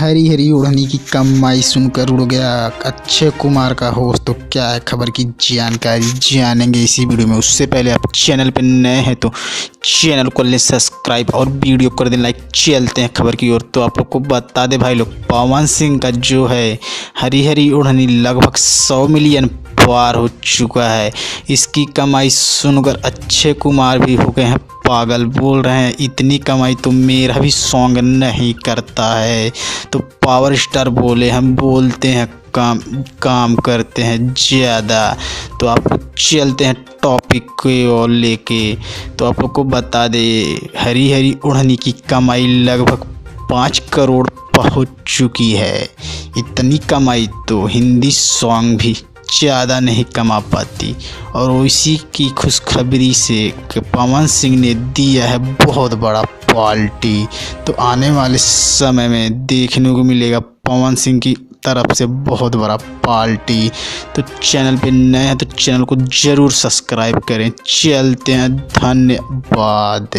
हरी हरी ओढ़नी की कमाई सुनकर उड़ गया अक्षय कुमार का होश। तो क्या है खबर की जानकारी जानेंगे इसी वीडियो में। उससे पहले आप चैनल पर नए हैं तो चैनल को ले सब्सक्राइब और वीडियो कर दें लाइक। चलते हैं खबर की ओर। तो आप लोग को बता दे भाई लोग, पवन सिंह का जो है हरी हरी ओढ़नी लगभग 100 मिलियन पार हो चुका है। इसकी कमाई सुनकर अक्षय कुमार भी हो गए हैं पागल। बोल रहे हैं इतनी कमाई तो मेरा भी सॉन्ग नहीं करता है। तो पावर स्टार बोले हम बोलते हैं काम करते हैं ज़्यादा। तो आपको चलते हैं टॉपिक के और लेके। तो आप लोग को बता दे हरी हरी ओढ़नी की कमाई लगभग 5 करोड़ पहुंच चुकी है। इतनी कमाई तो हिंदी सॉन्ग भी ज़्यादा नहीं कमा पाती। और उसी की खुशखबरी से कि पवन सिंह ने दिया है बहुत बड़ा पार्टी। तो आने वाले समय में देखने को मिलेगा पवन सिंह की तरफ से बहुत बड़ा पार्टी। तो चैनल पे नए हैं तो चैनल को ज़रूर सब्सक्राइब करें। चलते हैं, धन्यवाद।